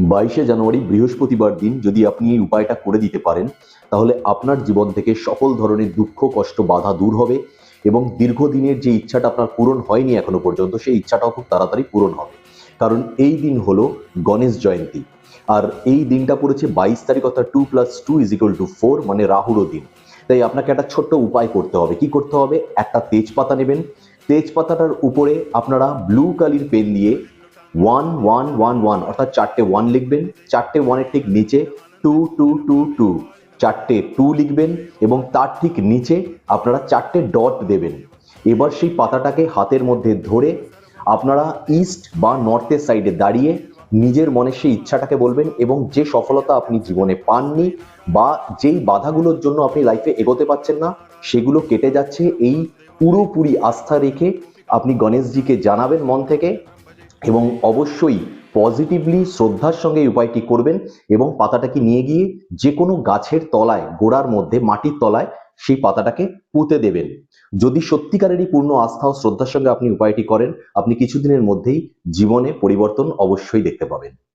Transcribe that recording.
22শে জানুয়ারি বৃহস্পতিবার দিন যদি আপনি এই উপায়টা করে দিতে পারেন, তাহলে আপনার জীবন থেকে সকল ধরনের দুঃখ, কষ্ট, বাধা দূর হবে এবং দীর্ঘদিনের যে ইচ্ছাটা আপনার পূরণ হয়নি এখনো পর্যন্ত, সেই ইচ্ছাটাও খুব তাড়াতাড়ি পূরণ হবে। কারণ এই দিন হলো গণেশ জয়ন্তী। আর এই দিনটা পড়েছে 22 তারিখ, অর্থাৎ 2+2 = 4, মানে রাহুরও দিন। তাই আপনাকে একটা ছোট্ট উপায় করতে হবে। কি করতে হবে? একটা তেজপাতা নেবেন। তেজপাতাটার উপরে আপনারা ব্লু কালির পেন দিয়ে 1111 অর্থাৎ 4টে 1 লিখবেন, 4টে 1-এর ঠিক নিচে 2222 4টে 2 লিখবেন এবং তার ঠিক নিচে আপনারা 4টে ডট দেবেন। এবার সেই পাতাটাকে হাতের মধ্যে ধরে আপনারা ইস্ট বা নর্থের সাইডে দাঁড়িয়ে নিজের মনে সেই ইচ্ছাটাকে বলবেন এবং যে সফলতা আপনি জীবনে পাননি বা যেই বাধাগুলোর জন্য আপনি লাইফে এগোতে পারছেন না, সেগুলো কেটে যাচ্ছে, এই পুরোপুরি আস্থা রেখে আপনি গণেশজিকে জানাবেন মন থেকে। এবং অবশ্যই পজিটিভলি শ্রদ্ধার সঙ্গে এই উপায়টি করবেন এবং পাতাটাকে নিয়ে গিয়ে যে কোনো গাছের তলায়, গোড়ার মধ্যে, মাটির তলায় সেই পাতাটাকে পুঁতে দেবেন। যদি সত্যিকারেরই পূর্ণ আস্থা ও শ্রদ্ধার সঙ্গে আপনি উপায়টি করেন, আপনি কিছুদিনের মধ্যেই জীবনে পরিবর্তন অবশ্যই দেখতে পাবেন।